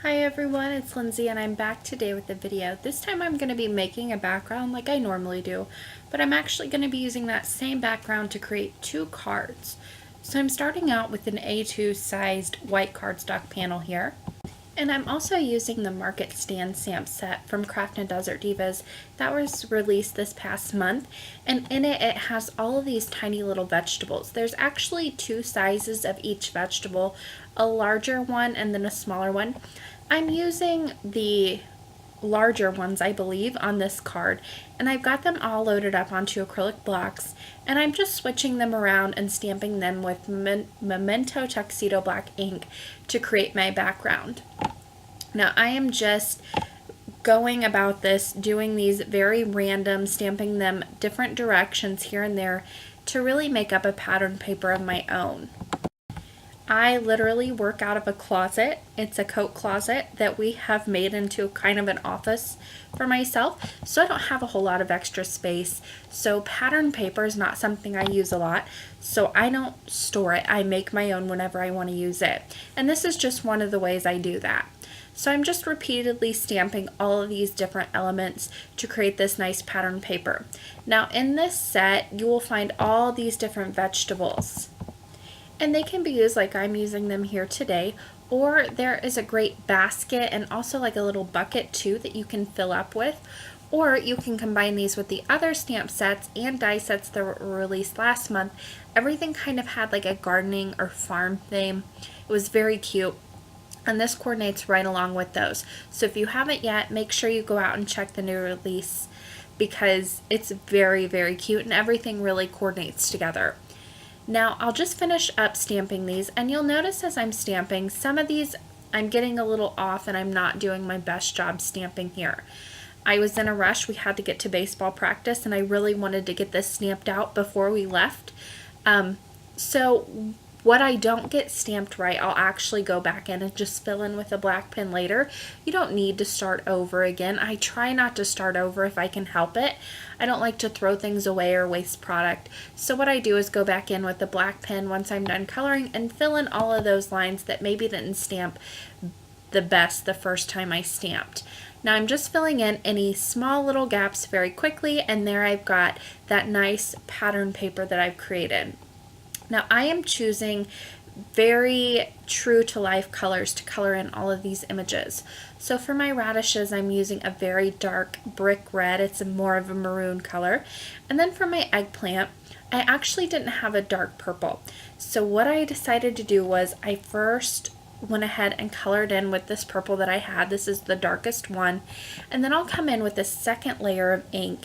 Hi everyone, it's Lindsay and I'm back today with a video. This time I'm going to be making a background like I normally do, but I'm actually going to be using that same background to create two cards. So I'm starting out with an A2 sized white cardstock panel here. And I'm also using the Market Stand stamp set from Craft and Desert Divas that was released this past month. And in it has all of these tiny little vegetables. There's actually two sizes of each vegetable, a larger one and then a smaller one. I'm using the larger ones, I believe, on this card, and I've got them all loaded up onto acrylic blocks, and I'm just switching them around and stamping them with Memento Tuxedo Black ink to create my background. Now I am just going about this, doing these very random, stamping them different directions here and there to really make up a pattern paper of my own. I literally work out of a closet. It's a coat closet that we have made into kind of an office for myself, so I don't have a whole lot of extra space. So pattern paper is not something I use a lot, so I don't store it. I make my own whenever I want to use it. And this is just one of the ways I do that. So I'm just repeatedly stamping all of these different elements to create this nice pattern paper. Now in this set, you will find all these different vegetables. And they can be used like I'm using them here today, or there is a great basket and also like a little bucket too that you can fill up with, or you can combine these with the other stamp sets and die sets that were released last month. Everything kind of had like a gardening or farm theme. It was very cute. And this coordinates right along with those. So if you haven't yet, make sure you go out and check the new release because it's very, very cute and everything really coordinates together. Now I'll just finish up stamping these, and you'll notice as I'm stamping, some of these I'm getting a little off and I'm not doing my best job stamping here. I was in a rush, we had to get to baseball practice, and I really wanted to get this stamped out before we left. So what I don't get stamped right, I'll actually go back in and just fill in with a black pen later. You don't need to start over again. I try not to start over if I can help it. I don't like to throw things away or waste product. So what I do is go back in with the black pen once I'm done coloring and fill in all of those lines that maybe didn't stamp the best the first time I stamped. Now I'm just filling in any small little gaps very quickly, and there I've got that nice pattern paper that I've created. Now I am choosing very true to life colors to color in all of these images. So for my radishes, I'm using a very dark brick red. It's more of a maroon color. And then for my eggplant, I actually didn't have a dark purple. So what I decided to do was I first went ahead and colored in with this purple that I had. This is the darkest one. And then I'll come in with a second layer of ink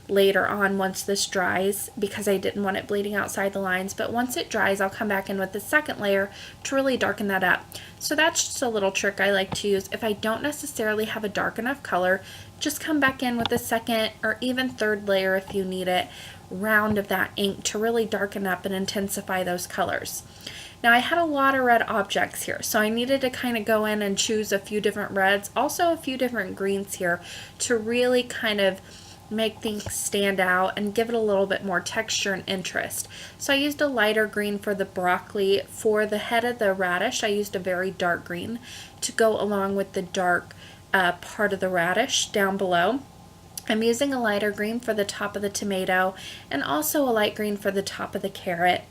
later on once this dries, because I didn't want it bleeding outside the lines. But once it dries, I'll come back in with the second layer to really darken that up. So that's just a little trick I like to use. If I don't necessarily have a dark enough color, just come back in with a second or even third layer if you need it, round of that ink to really darken up and intensify those colors. Now I had a lot of red objects here, so I needed to kind of go in and choose a few different reds, also a few different greens here to really kind of make things stand out and give it a little bit more texture and interest. So I used a lighter green for the broccoli. For the head of the radish, I used a very dark green to go along with the dark part of the radish down below. I'm using a lighter green for the top of the tomato and also a light green for the top of the carrot.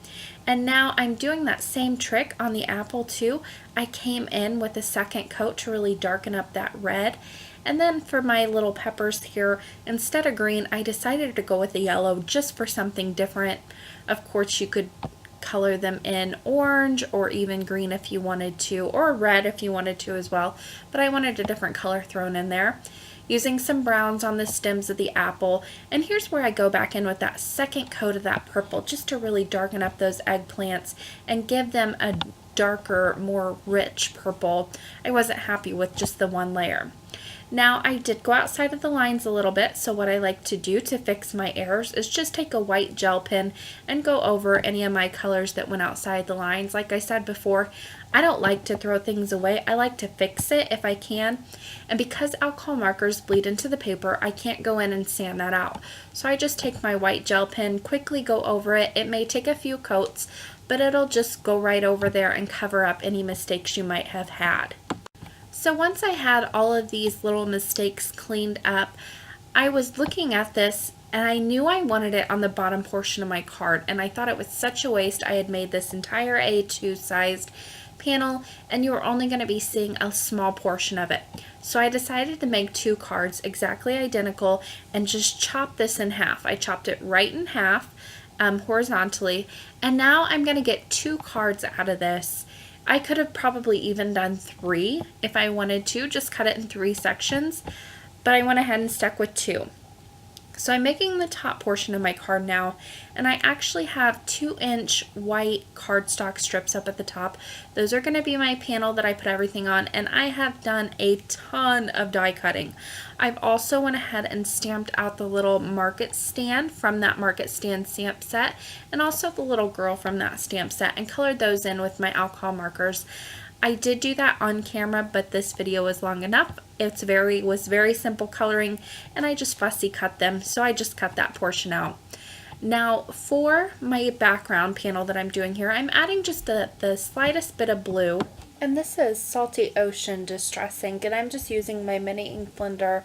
And now I'm doing that same trick on the apple too. I came in with a second coat to really darken up that red. And then for my little peppers here, instead of green, I decided to go with a yellow just for something different. Of course, you could color them in orange or even green if you wanted to, or red if you wanted to as well. But I wanted a different color thrown in there. Using some browns on the stems of the apple, and here's where I go back in with that second coat of that purple just to really darken up those eggplants and give them a darker, more rich purple. I wasn't happy with just the one layer. Now I did go outside of the lines a little bit, so what I like to do to fix my errors is just take a white gel pen and go over any of my colors that went outside the lines. Like I said before, I don't like to throw things away. I like to fix it if I can. And because alcohol markers bleed into the paper, I can't go in and sand that out. So I just take my white gel pen, quickly go over it. It may take a few coats, but it'll just go right over there and cover up any mistakes you might have had. So once I had all of these little mistakes cleaned up, I was looking at this and I knew I wanted it on the bottom portion of my card, and I thought it was such a waste. I had made this entire A2 sized panel and you were only going to be seeing a small portion of it. So I decided to make two cards exactly identical and just chop this in half. I chopped it right in half horizontally, and now I'm going to get two cards out of this. I could have probably even done three if I wanted to, just cut it in three sections, but I went ahead and stuck with two. So I'm making the top portion of my card now, and I actually have 2-inch white cardstock strips up at the top. Those are going to be my panel that I put everything on, and I have done a ton of die cutting. I've also went ahead and stamped out the little market stand from that market stand stamp set, and also the little girl from that stamp set, and colored those in with my alcohol markers. I did do that on camera, but this video was long enough. It was very simple coloring, and I just fussy cut them, so I just cut that portion out. Now for my background panel that I'm doing here, I'm adding just the slightest bit of blue, and this is Salty Ocean Distress Ink, and I'm just using my mini ink blender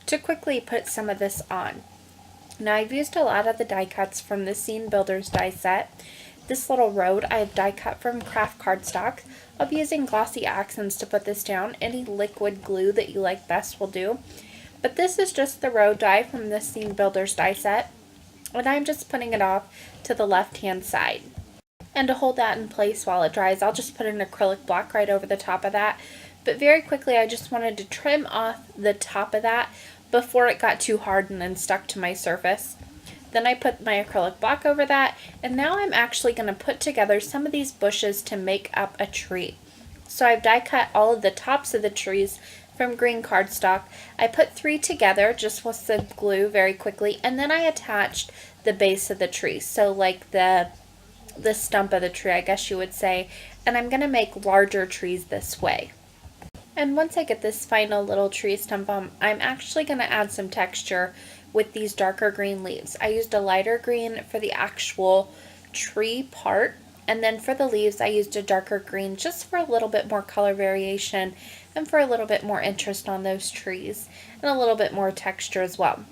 to quickly put some of this on. Now I've used a lot of the die cuts from the Scene Builders die set. This little road I have die cut from craft cardstock. I'll be using glossy accents to put this down. Any liquid glue that you like best will do. But this is just the road die from the Scene Builders die set, and I'm just putting it off to the left hand side. And to hold that in place while it dries, I'll just put an acrylic block right over the top of that. But very quickly I just wanted to trim off the top of that before it got too hardened and stuck to my surface. Then I put my acrylic block over that, and now I'm actually going to put together some of these bushes to make up a tree. So I've die cut all of the tops of the trees from green cardstock. I put 3 together just with some glue very quickly, and then I attached the base of the tree, so like the stump of the tree, I guess you would say, and I'm going to make larger trees this way. And once I get this final little tree stump on, I'm actually going to add some texture with these darker green leaves. I used a lighter green for the actual tree part, and then for the leaves I used a darker green just for a little bit more color variation and for a little bit more interest on those trees and a little bit more texture as well.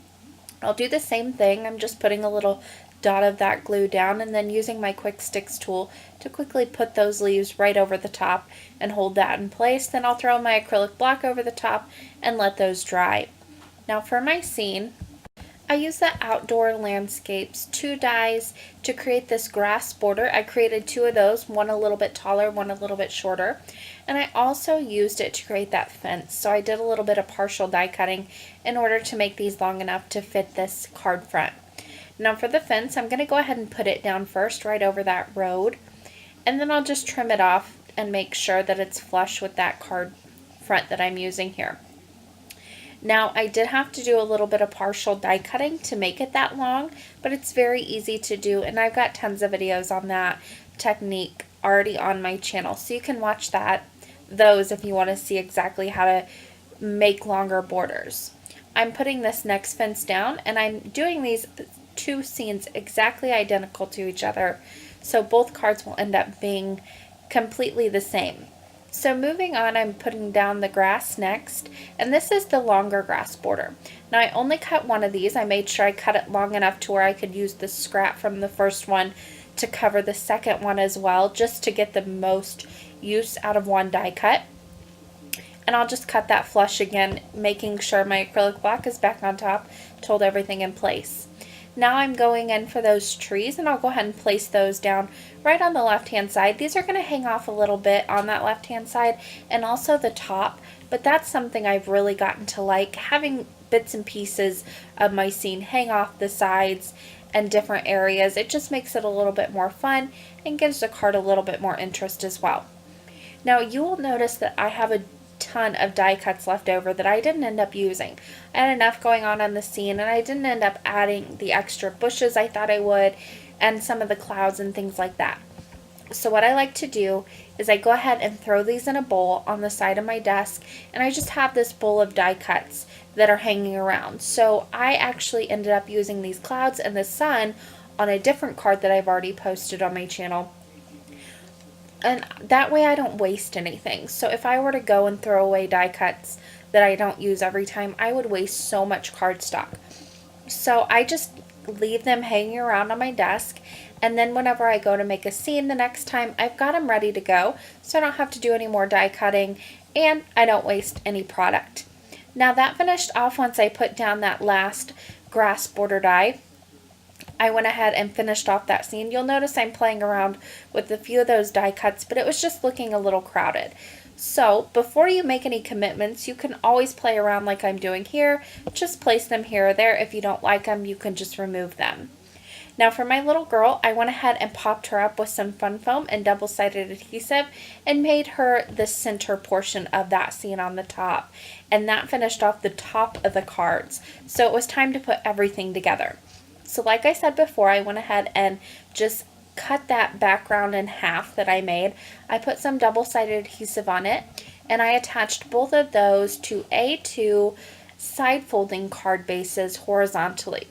I'll do the same thing. I'm just putting a little dot of that glue down and then using my quick sticks tool to quickly put those leaves right over the top and hold that in place. Then I'll throw my acrylic block over the top and let those dry. Now for my scene, I use the Outdoor Landscapes 2 dies to create this grass border. I created 2 of those, one a little bit taller, one a little bit shorter. And I also used it to create that fence. So I did a little bit of partial die cutting in order to make these long enough to fit this card front. Now for the fence, I'm going to go ahead and put it down first right over that road. And then I'll just trim it off and make sure that it's flush with that card front that I'm using here. Now I did have to do a little bit of partial die cutting to make it that long, but it's very easy to do, and I've got tons of videos on that technique already on my channel, so you can watch those if you want to see exactly how to make longer borders. I'm putting this next fence down, and I'm doing these 2 scenes exactly identical to each other, so both cards will end up being completely the same. So moving on, I'm putting down the grass next, and this is the longer grass border. Now I only cut one of these. I made sure I cut it long enough to where I could use the scrap from the first one to cover the second one as well, just to get the most use out of one die cut. And I'll just cut that flush again, making sure my acrylic block is back on top to hold everything in place. Now I'm going in for those trees, and I'll go ahead and place those down right on the left hand side. These are going to hang off a little bit on that left hand side and also the top, but that's something I've really gotten to like, having bits and pieces of my scene hang off the sides and different areas. It just makes it a little bit more fun and gives the card a little bit more interest as well. Now you will notice that I have a ton of die cuts left over that I didn't end up using. I had enough going on the scene, and I didn't end up adding the extra bushes I thought I would and some of the clouds and things like that. So what I like to do is I go ahead and throw these in a bowl on the side of my desk, and I just have this bowl of die cuts that are hanging around. So I actually ended up using these clouds and the sun on a different card that I've already posted on my channel. And that way I don't waste anything. So if I were to go and throw away die cuts that I don't use every time, I would waste so much cardstock. So I just leave them hanging around on my desk, and then whenever I go to make a scene the next time, I've got them ready to go, so I don't have to do any more die cutting, and I don't waste any product. Now that finished off once I put down that last grass border die. I went ahead and finished off that scene. You'll notice I'm playing around with a few of those die cuts, but it was just looking a little crowded. So before you make any commitments, you can always play around like I'm doing here. Just place them here or there. If you don't like them, you can just remove them. Now for my little girl, I went ahead and popped her up with some fun foam and double-sided adhesive and made her the center portion of that scene on the top. And that finished off the top of the cards. So it was time to put everything together. So like I said before, I went ahead and just cut that background in half that I made. I put some double-sided adhesive on it, and I attached both of those to A2 side folding card bases horizontally.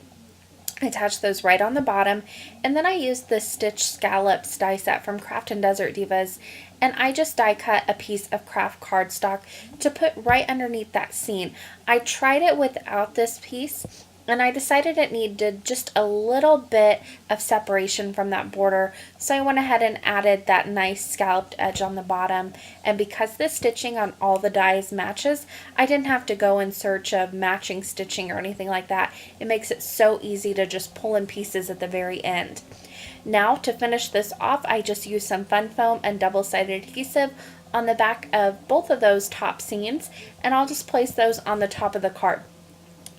I attached those right on the bottom, and then I used the Stitch Scallops die set from Craft and Desert Divas, and I just die cut a piece of craft cardstock to put right underneath that scene. I tried it without this piece, and I decided it needed just a little bit of separation from that border, so I went ahead and added that nice scalloped edge on the bottom. And because the stitching on all the dies matches, I didn't have to go in search of matching stitching or anything like that. It makes it so easy to just pull in pieces at the very end. Now to finish this off, I just used some fun foam and double-sided adhesive on the back of both of those top scenes, and I'll just place those on the top of the card.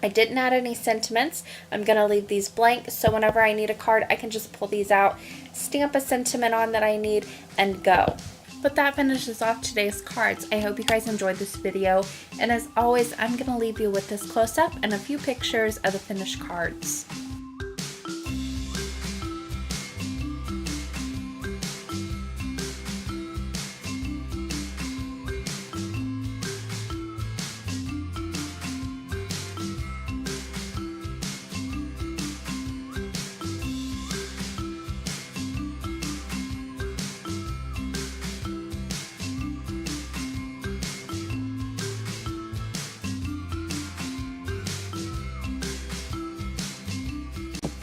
I didn't add any sentiments. I'm going to leave these blank, so whenever I need a card, I can just pull these out, stamp a sentiment on that I need, and go. But that finishes off today's cards. I hope you guys enjoyed this video, and as always, I'm going to leave you with this close-up and a few pictures of the finished cards.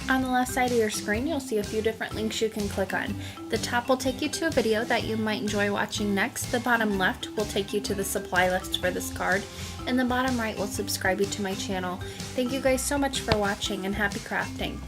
On the left side of your screen, you'll see a few different links you can click on. The top will take you to a video that you might enjoy watching next. The bottom left will take you to the supply list for this card, and the bottom right will subscribe you to my channel. Thank you guys so much for watching, and happy crafting!